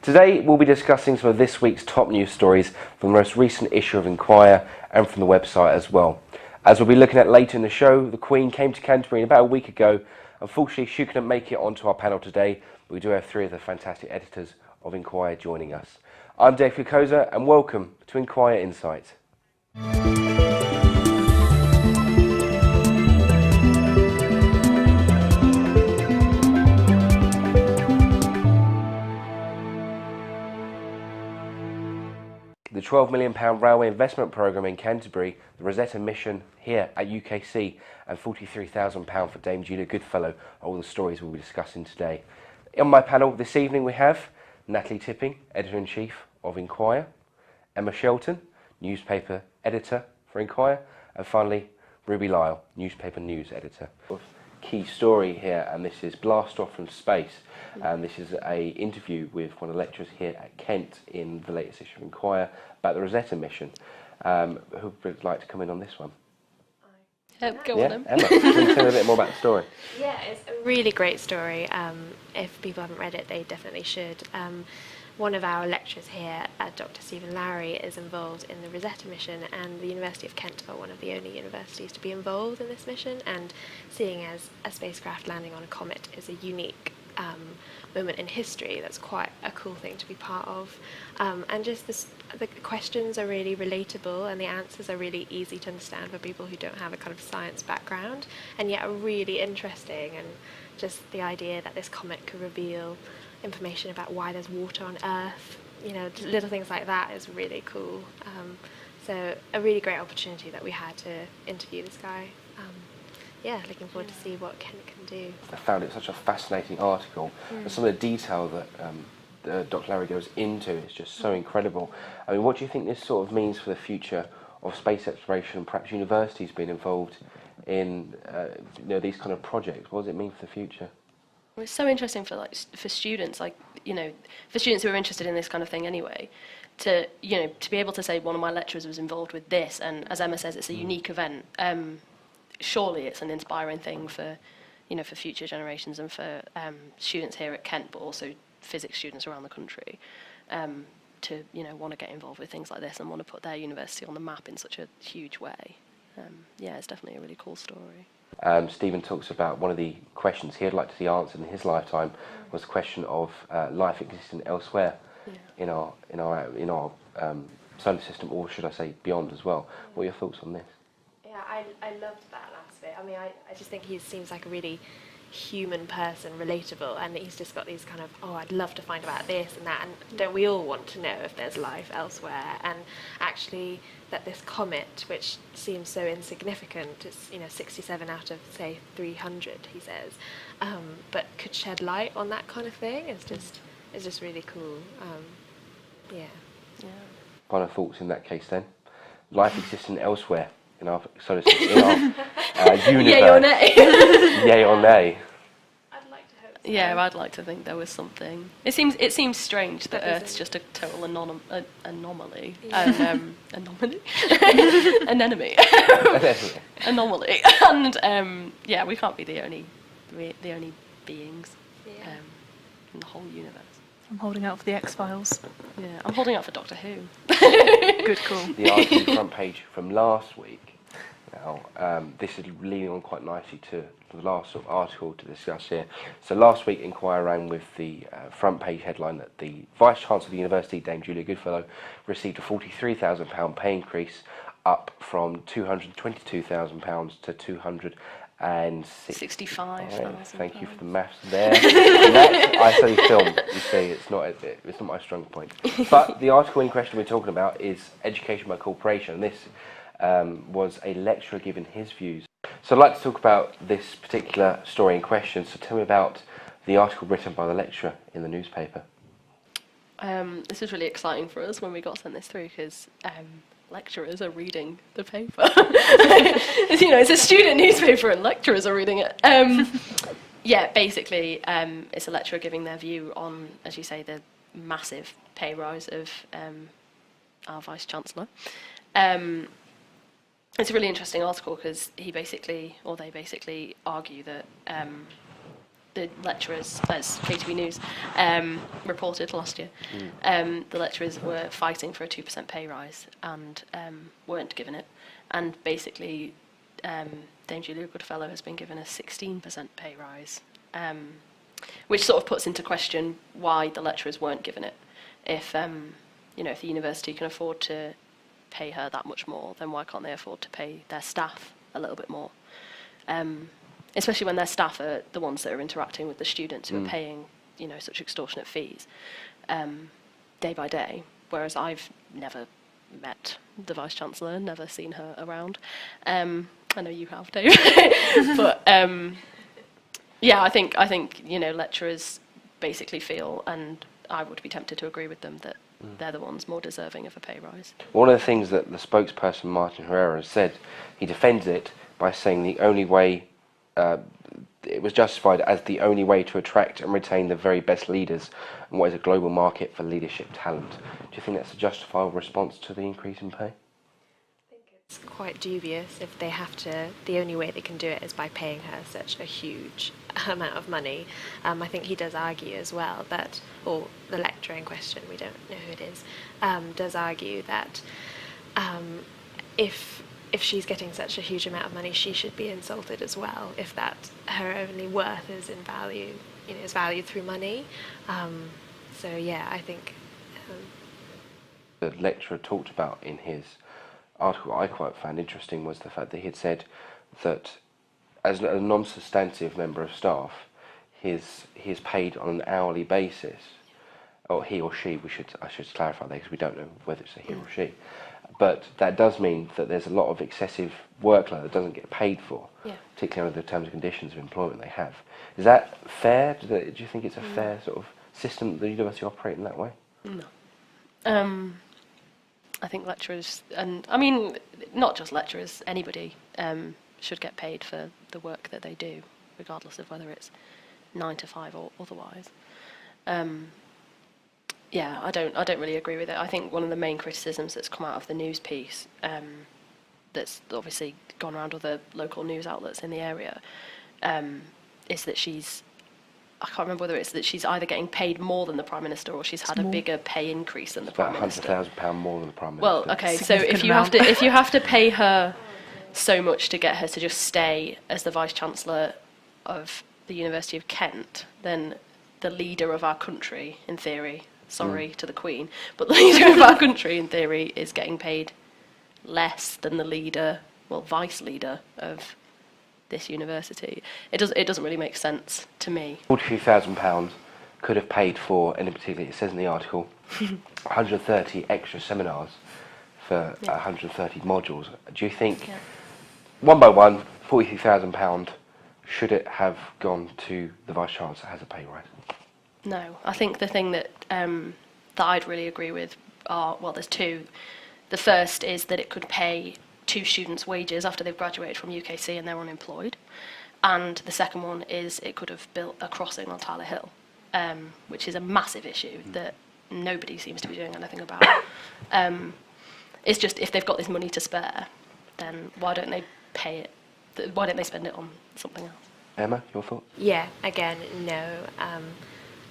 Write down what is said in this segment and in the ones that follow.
Today we'll be discussing some of this week's top news stories from the most recent issue of InQuire and from the website as well. As we'll be looking at later in the show, the Queen came to Canterbury about a week ago. Unfortunately, she couldn't make it onto our panel today, but we do have three of the fantastic editors of InQuire joining us. I'm Dave Fukosa and welcome to InQuire Insight. The £12 million railway investment programme in Canterbury, the Rosetta mission here at UKC, and £43,000 for Dame Julia Goodfellow are all the stories we'll be discussing today. On my panel this evening we have Natalie Tipping, Editor-in-Chief of InQuire, Emma Shelton, Newspaper Editor for InQuire, and finally Ruby Lyle, Newspaper News Editor. Key story here, and this is Blast Off from Space, and this is a interview with one of the lecturers here at Kent in the latest issue of InQuire about the Rosetta mission. Who would like to come in on this one? Go on, Emma. Emma, can you tell me a bit more about the story? Yeah, it's a really great story. If people haven't read it, they definitely should. One of our lecturers here, Dr. Stephen Lowry, is involved in the Rosetta mission, and the University of Kent are one of the only universities to be involved in this mission, and seeing as a spacecraft landing on a comet is a unique moment in history, that's quite a cool thing to be part of. And just the questions are really relatable and the answers are really easy to understand for people who don't have a kind of science background, and yet are really interesting, and just the idea that this comet could reveal information about why there's water on Earth, little things like that is really cool. So a really great opportunity that we had to interview this guy. Looking forward to see what Kent can do. I found it such a fascinating article, and some of the detail that Dr. Lowry goes into is just so incredible. I mean, what do you think this sort of means for the future of space exploration and perhaps universities being involved in these kind of projects? What does it mean for the future? It's so interesting for students, for students who are interested in this kind of thing anyway, to be able to say one of my lecturers was involved with this, and as Emma says, it's a unique event. Surely it's an inspiring thing for future generations and for students here at Kent, but also physics students around the country, to want to get involved with things like this and want to put their university on the map in such a huge way. It's definitely a really cool story. Stephen talks about one of the questions he'd like to see answered in his lifetime was the question of life existing elsewhere in our solar system, or should I say beyond as well. What are your thoughts on this? Yeah, I loved that last bit. I mean, I just think he seems like a really human person, relatable, and he's just got these kind of, I'd love to find about this and that, and don't we all want to know if there's life elsewhere? And actually that this comet, which seems so insignificant, it's 67 out of say 300, he says, but could shed light on that kind of thing. It's just really cool. Final thoughts in that case then? Life existing elsewhere in our solar system, in our universe. Yay or nay? Yay or nay? I'd like to hope so. Yeah, I'd like to think there was something. It seems strange that Earth's just a total anomaly. Yeah. Anomaly? Anemone. Anomaly. And we can't be the only beings in the whole universe. I'm holding out for the X-Files. Yeah, I'm holding out for Doctor Who. Good call. The article front page from last week. Now, this is leading on quite nicely to the last sort of article to discuss here. So last week, InQuire ran with the front page headline that the Vice Chancellor of the University, Dame Julia Goodfellow, received a £43,000 pay increase, up from £222,000 to £265,000. Thank you for the maths there. I study film. You see, it's not my strong point. But the article in question we're talking about is Education by Corporation. This was a lecturer giving his views. So I'd like to talk about this particular story in question. So tell me about the article written by the lecturer in the newspaper. This was really exciting for us when we got sent this through, because lecturers are reading the paper. It's a student newspaper and lecturers are reading it. Basically, it's a lecturer giving their view on, as you say, the massive pay rise of our Vice-Chancellor. It's a really interesting article because they basically argue that the lecturers, as KTV News reported last year, the lecturers were fighting for a 2% pay rise and weren't given it. And basically, Dame Julia Goodfellow has been given a 16% pay rise, which sort of puts into question why the lecturers weren't given it. If if the university can afford to pay her that much more, then why can't they afford to pay their staff a little bit more? Especially when their staff are the ones that are interacting with the students who are paying, such extortionate fees day by day. Whereas I've never met the Vice Chancellor, never seen her around. I know you have, Dave. But I think lecturers basically feel, and I would be tempted to agree with them, that they're the ones more deserving of a pay rise. One of the things that the spokesperson Martin Herrera has said, he defends it by saying the only way it was justified as the only way to attract and retain the very best leaders in what is a global market for leadership talent. Do you think that's a justifiable response to the increase in pay? It's quite dubious if they have to. The only way they can do it is by paying her such a huge amount of money. I think he does argue as well that, or the lecturer in question, we don't know who it is, does argue that if she's getting such a huge amount of money, she should be insulted as well. If that her only worth is in value, is valued through money. I think the lecturer talked about in his article I quite found interesting was the fact that he had said that as a non-substantive member of staff, he is paid on an hourly basis, or he or she. I should clarify that because we don't know whether it's a he or she. But that does mean that there's a lot of excessive workload that doesn't get paid for, particularly under the terms and conditions of employment they have. Is that fair? Do you think it's a fair sort of system that the university operate in that way? No. I think lecturers, and I mean, not just lecturers, anybody should get paid for the work that they do, regardless of whether it's 9 to 5 or otherwise. I don't really agree with it. I think one of the main criticisms that's come out of the news piece, that's obviously gone around other local news outlets in the area, is that I can't remember whether it's that she's either getting paid more than the Prime Minister or she's had a bigger pay increase than the Prime Minister. About £100,000 more than the Prime Minister. Well, okay, so if you have to pay her so much to get her to just stay as the Vice Chancellor of the University of Kent, then the leader of our country, in theory, sorry to the Queen, but the leader of our country, in theory, is getting paid less than the vice leader of this university. It doesn't really make sense to me. £42,000 could have paid for, and in particular it says in the article, 130 extra seminars for 130 modules. Do you think, one by one, £42,000, should it have gone to the Vice Chancellor as a pay rise? No, I think the thing that I'd really agree with are, there's two. The first is that it could pay 2 students' wages after they've graduated from UKC and they're unemployed. And the second one is it could have built a crossing on Tyler Hill, which is a massive issue that nobody seems to be doing anything about. It's just, if they've got this money to spare, then why don't they pay it? Why don't they spend it on something else? Emma, your thoughts? Yeah, again, no.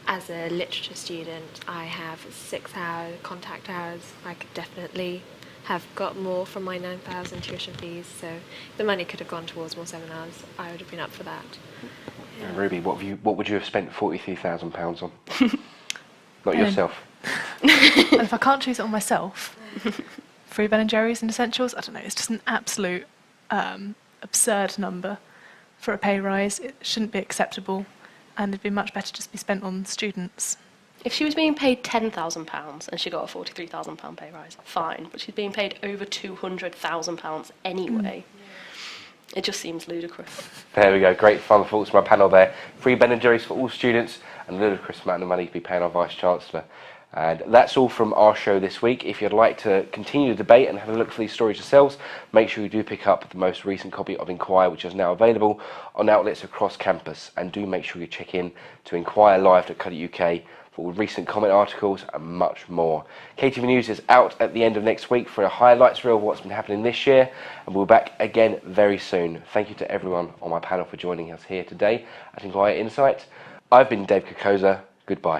As a literature student, I have 6 hour contact hours. I could definitely have got more from my 9,000 tuition fees, so if the money could have gone towards more seminars, I would have been up for that. Yeah. Ruby, what would you have spent £43,000 on? Not yourself. And if I can't choose it on myself, free Ben and Jerry's and essentials, I don't know, it's just an absolute absurd number for a pay rise. It shouldn't be acceptable, and it'd be much better just be spent on students. If she was being paid £10,000 and she got a £43,000 pay rise, fine. But she's being paid over £200,000 anyway. It just seems ludicrous. There we go. Great final thoughts from our panel there. Free Ben and Jerry's for all students and a ludicrous amount of money to be paying our Vice Chancellor. And that's all from our show this week. If you'd like to continue the debate and have a look for these stories yourselves, make sure you do pick up the most recent copy of InQuire, which is now available on outlets across campus. And do make sure you check in to inquirelive.co.uk. for all recent comment articles and much more. KTV News is out at the end of next week for a highlights reel of what's been happening this year, and we'll be back again very soon. Thank you to everyone on my panel for joining us here today at InQuire Insight. I've been Dave Kokoza. Goodbye.